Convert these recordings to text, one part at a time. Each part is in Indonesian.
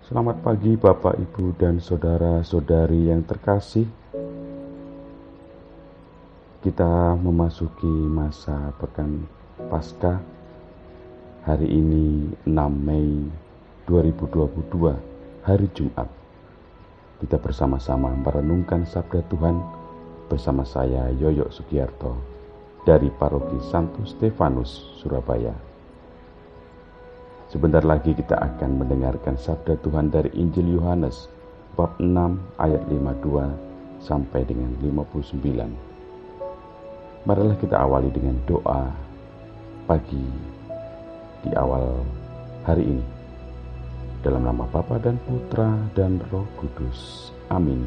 Selamat pagi Bapak, Ibu, dan saudara-saudari yang terkasih. Kita memasuki masa pekan Paskah. Hari ini 6 Mei 2022, hari Jumat. Kita bersama-sama merenungkan sabda Tuhan bersama saya Yoyo Sugiarto dari Paroki Santo Stefanus, Surabaya. Sebentar lagi kita akan mendengarkan sabda Tuhan dari Injil Yohanes bab 6 ayat 52 sampai dengan 59. Marilah kita awali dengan doa pagi di awal hari ini. Dalam nama Bapa dan Putra dan Roh Kudus. Amin.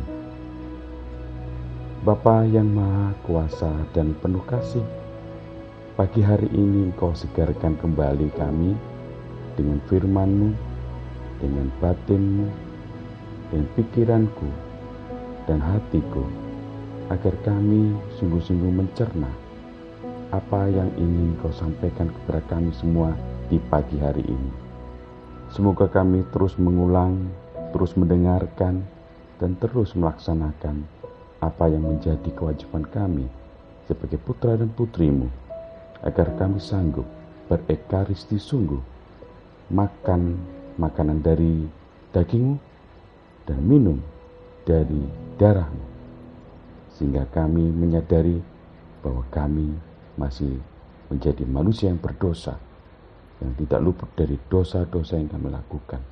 Bapa yang Maha Kuasa dan penuh kasih, pagi hari ini Engkau segarkan kembali kami dengan firman-Mu, dengan batin-Mu, dengan pikiranku dan hatiku, agar kami sungguh-sungguh mencerna apa yang ingin Kau sampaikan kepada kami semua di pagi hari ini. Semoga kami terus mengulang, terus mendengarkan, dan terus melaksanakan apa yang menjadi kewajiban kami sebagai putra dan putri-Mu, agar kami sanggup berekaristi sungguh, makan makanan dari daging-Mu dan minum dari darah-Mu, sehingga kami menyadari bahwa kami masih menjadi manusia yang berdosa, yang tidak luput dari dosa-dosa yang kami lakukan.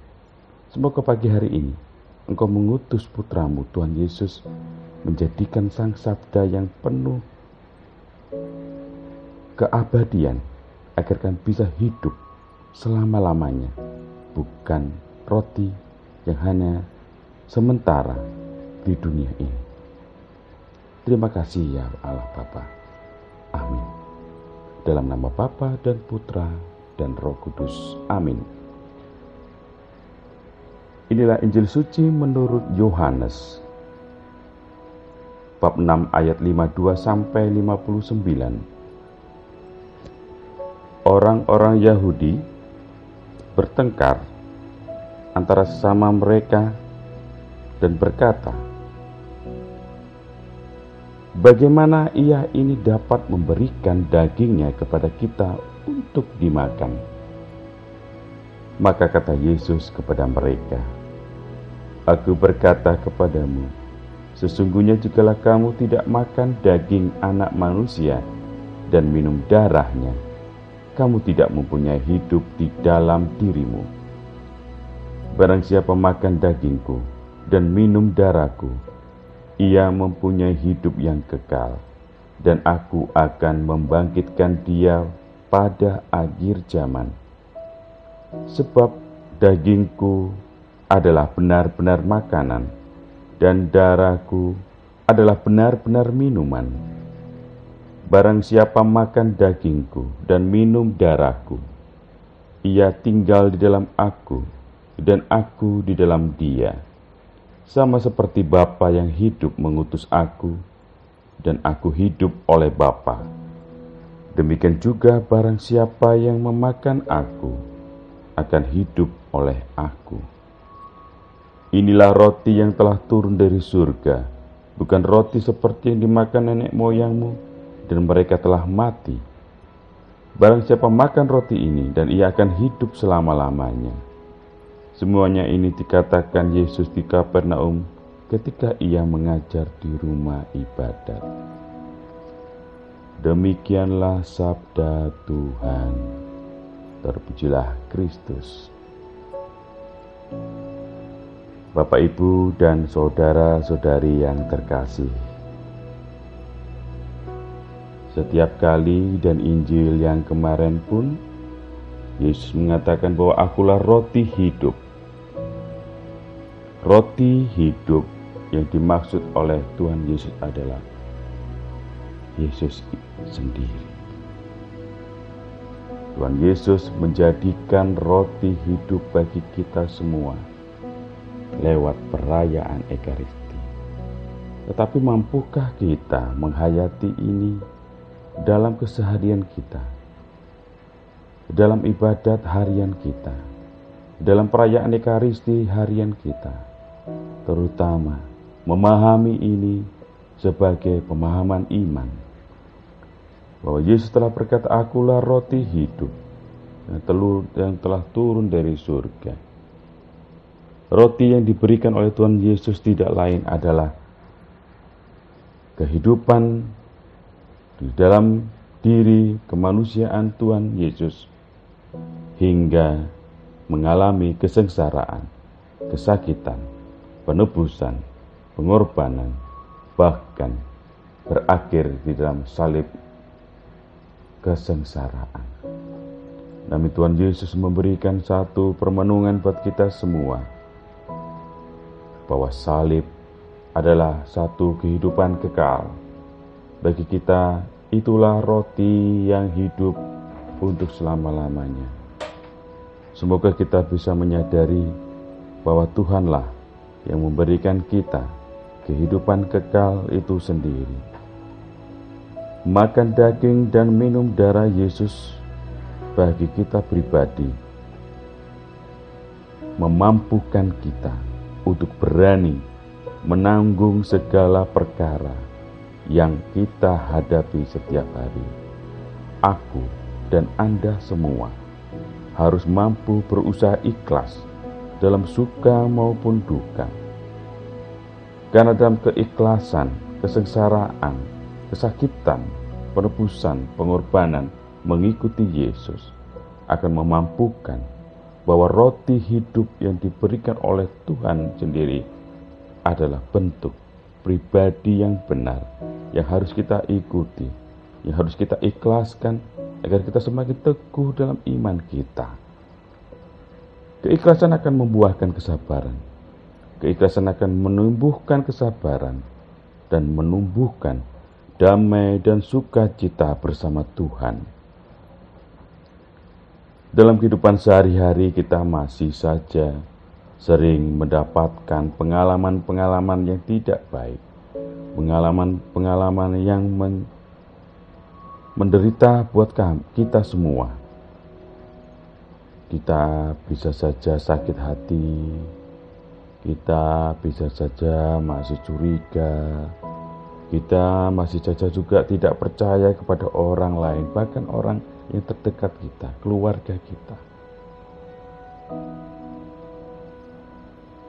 Semoga pagi hari ini Engkau mengutus putra-Mu Tuhan Yesus menjadikan sang sabda yang penuh keabadian, agar kami bisa hidup selama-lamanya, bukan roti yang hanya sementara di dunia ini. Terima kasih ya Allah Bapa. Amin. Dalam nama Bapa dan Putra dan Roh Kudus. Amin. Inilah Injil suci menurut Yohanes bab 6 ayat 52 sampai 59. Orang-orang Yahudi bertengkar antara sesama mereka dan berkata, "Bagaimana ia ini dapat memberikan dagingnya kepada kita untuk dimakan?" Maka kata Yesus kepada mereka, "Aku berkata kepadamu, sesungguhnya jikalau kamu tidak makan daging Anak Manusia dan minum darahnya, kamu tidak mempunyai hidup di dalam dirimu. Barang siapa makan dagingku dan minum darahku, ia mempunyai hidup yang kekal, dan aku akan membangkitkan dia pada akhir zaman. Sebab dagingku adalah benar-benar makanan, dan darahku adalah benar-benar minuman. Barang siapa makan dagingku dan minum darahku, ia tinggal di dalam aku, dan aku di dalam dia. Sama seperti Bapa yang hidup mengutus aku, dan aku hidup oleh Bapa. Demikian juga barang siapa yang memakan aku, akan hidup oleh aku. Inilah roti yang telah turun dari surga, bukan roti seperti yang dimakan nenek moyangmu, dan mereka telah mati. Barang siapa makan roti ini, dan ia akan hidup selama-lamanya." Semuanya ini dikatakan Yesus di Kapernaum ketika ia mengajar di rumah ibadat. Demikianlah sabda Tuhan. Terpujilah Kristus. Bapak, Ibu, dan saudara-saudari yang terkasih, setiap kali dan Injil yang kemarin pun, Yesus mengatakan bahwa akulah roti hidup. Roti hidup yang dimaksud oleh Tuhan Yesus adalah Yesus sendiri. Tuhan Yesus menjadikan roti hidup bagi kita semua lewat perayaan Ekaristi. Tetapi mampukah kita menghayati ini dalam keseharian kita, dalam ibadat harian kita, dalam perayaan Ekaristi harian kita, terutama memahami ini sebagai pemahaman iman, bahwa Yesus telah berkata, "Akulah roti hidup yang telah turun dari surga." Roti yang diberikan oleh Tuhan Yesus tidak lain adalah kehidupan di dalam diri kemanusiaan Tuhan Yesus hingga mengalami kesengsaraan, kesakitan, penebusan, pengorbanan, bahkan berakhir di dalam salib kesengsaraan. Namun Tuhan Yesus memberikan satu permenungan buat kita semua, bahwa salib adalah satu kehidupan kekal. Bagi kita, itulah roti yang hidup untuk selama-lamanya. Semoga kita bisa menyadari bahwa Tuhanlah yang memberikan kita kehidupan kekal itu sendiri. Makan daging dan minum darah Yesus bagi kita pribadi memampukan kita untuk berani menanggung segala perkara yang kita hadapi setiap hari. Aku dan Anda semua harus mampu berusaha ikhlas dalam suka maupun duka. Karena dalam keikhlasan, kesengsaraan, kesakitan, penebusan, pengorbanan mengikuti Yesus akan memampukan bahwa roti hidup yang diberikan oleh Tuhan sendiri adalah bentuk pribadi yang benar yang harus kita ikuti, yang harus kita ikhlaskan agar kita semakin teguh dalam iman kita. Keikhlasan akan membuahkan kesabaran. Keikhlasan akan menumbuhkan kesabaran dan menumbuhkan damai dan sukacita bersama Tuhan. Dalam kehidupan sehari-hari kita masih saja sering mendapatkan pengalaman-pengalaman yang tidak baik, pengalaman-pengalaman yang menderita buat kita semua. Kita bisa saja sakit hati, kita bisa saja masih curiga, kita masih saja juga tidak percaya kepada orang lain, bahkan orang yang terdekat kita, keluarga kita.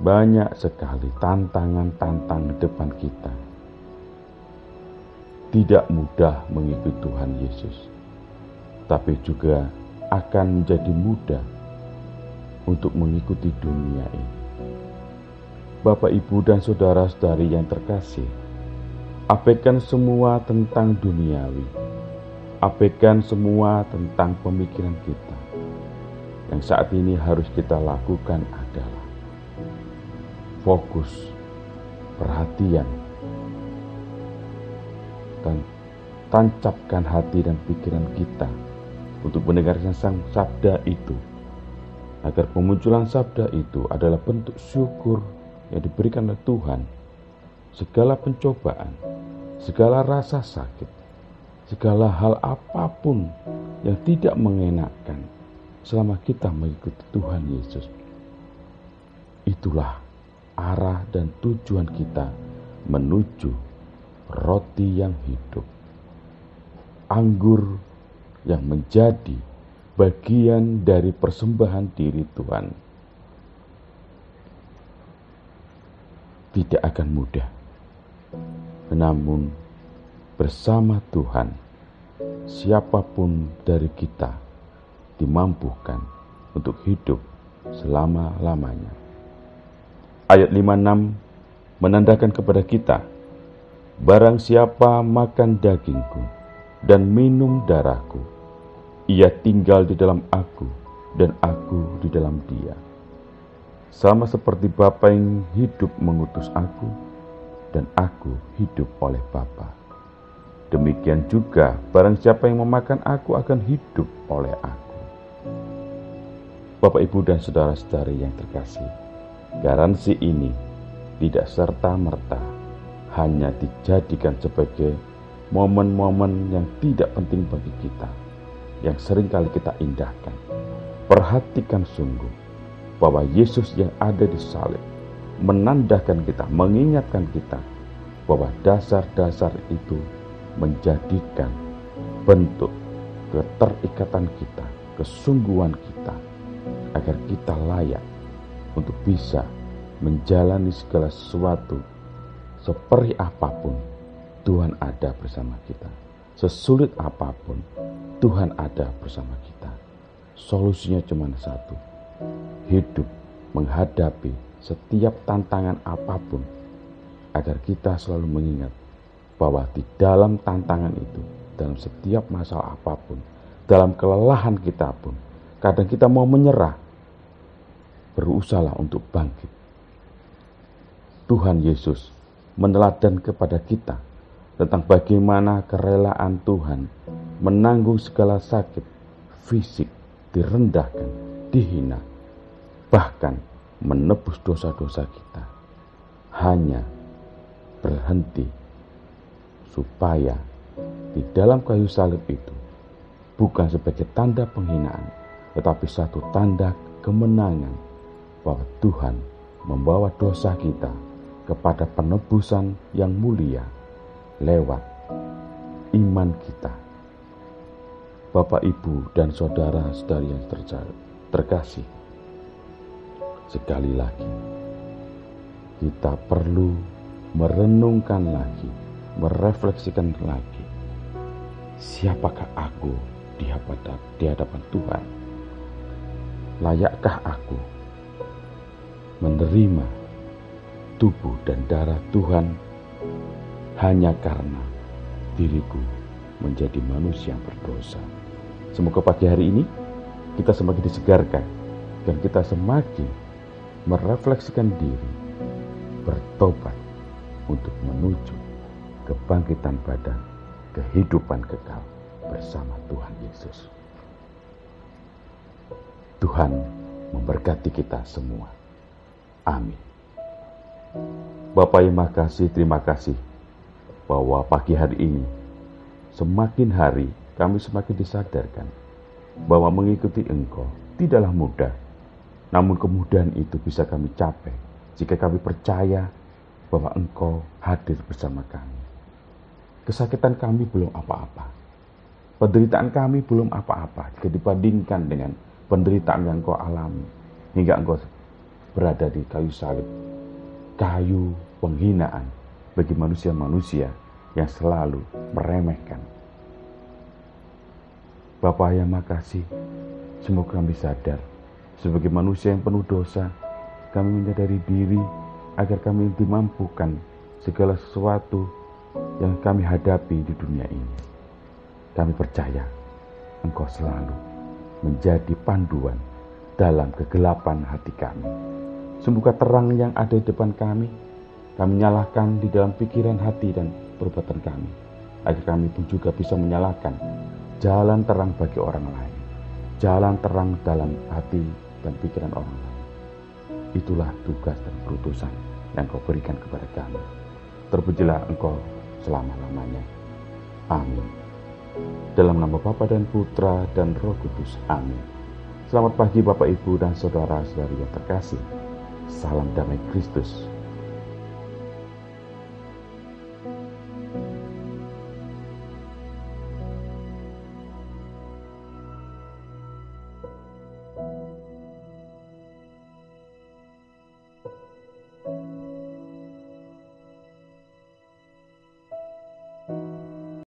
Banyak sekali tantangan-tantangan depan kita. Tidak mudah mengikuti Tuhan Yesus, tapi juga akan menjadi mudah untuk mengikuti dunia ini. Bapak, Ibu, dan saudara-saudari yang terkasih, abaikan semua tentang duniawi. Abaikan semua tentang pemikiran kita. Yang saat ini harus kita lakukan adalah fokus, perhatian, dan tancapkan hati dan pikiran kita untuk mendengarkan sang sabda itu, agar pemunculan sabda itu adalah bentuk syukur yang diberikan oleh Tuhan. Segala pencobaan, segala rasa sakit, segala hal apapun yang tidak mengenakkan selama kita mengikuti Tuhan Yesus, itulah arah dan tujuan kita menuju roti yang hidup, anggur yang menjadi bagian dari persembahan diri Tuhan. Tidak akan mudah, namun bersama Tuhan, siapapun dari kita dimampukan untuk hidup selama-lamanya. Ayat 56 menandakan kepada kita, barang siapa makan dagingku dan minum darahku, ia tinggal di dalam aku dan aku di dalam dia. Sama seperti Bapa yang hidup mengutus aku dan aku hidup oleh Bapa. Demikian juga barang siapa yang memakan aku akan hidup oleh aku. Bapak, Ibu, dan saudara-saudari yang terkasih, garansi ini tidak serta-merta hanya dijadikan sebagai momen-momen yang tidak penting bagi kita, yang seringkali kita indahkan. Perhatikan sungguh bahwa Yesus yang ada di salib menandakan kita, mengingatkan kita bahwa dasar-dasar itu menjadikan bentuk keterikatan kita, kesungguhan kita, agar kita layak untuk bisa menjalani segala sesuatu. Seperti apapun, Tuhan ada bersama kita. Sesulit apapun, Tuhan ada bersama kita. Solusinya cuma satu: hidup menghadapi setiap tantangan apapun, agar kita selalu mengingat bahwa di dalam tantangan itu, dalam setiap masalah apapun, dalam kelelahan kita pun, kadang kita mau menyerah, berusahalah untuk bangkit. Tuhan Yesus meneladan kepada kita tentang bagaimana kerelaan Tuhan menanggung segala sakit fisik, direndahkan, dihina, bahkan menebus dosa-dosa kita, hanya berhenti supaya di dalam kayu salib itu bukan sebagai tanda penghinaan, tetapi satu tanda kemenangan bahwa Tuhan membawa dosa kita kepada penebusan yang mulia lewat iman kita. Bapak, Ibu, dan saudara-saudari yang terkasih, sekali lagi kita perlu merenungkan lagi, merefleksikan lagi, siapakah aku di hadapan Tuhan? Layakkah aku menerima tubuh dan darah Tuhan hanya karena diriku menjadi manusia yang berdosa? Semoga pagi hari ini kita semakin disegarkan dan kita semakin merefleksikan diri, bertobat untuk menuju kebangkitan badan, kehidupan kekal bersama Tuhan Yesus. Tuhan memberkati kita semua. Amin. Bapak yang makasih, terima kasih bahwa pagi hari ini semakin hari kami semakin disadarkan bahwa mengikuti Engkau tidaklah mudah, namun kemudahan itu bisa kami capai jika kami percaya bahwa Engkau hadir bersama kami. Kesakitan kami belum apa-apa, penderitaan kami belum apa-apa jika dibandingkan dengan penderitaan yang Engkau alami hingga Engkau berada di kayu salib, kayu penghinaan bagi manusia-manusia yang selalu meremehkan. Bapa yang makasih, semoga kami sadar sebagai manusia yang penuh dosa, kami menyadari diri agar kami dimampukan segala sesuatu yang kami hadapi di dunia ini. Kami percaya Engkau selalu menjadi panduan dalam kegelapan hati kami. Semoga terang yang ada di depan kami nyalakan di dalam pikiran, hati, dan perbuatan kami, agar kami pun juga bisa menyalakan jalan terang bagi orang lain, jalan terang dalam hati dan pikiran orang lain. Itulah tugas dan perutusan yang Kau berikan kepada kami. Terpujilah Engkau selama-lamanya. Amin. Dalam nama Bapa dan Putra dan Roh Kudus. Amin. Selamat pagi Bapak, Ibu, dan saudara-saudari yang terkasih. Salam damai Kristus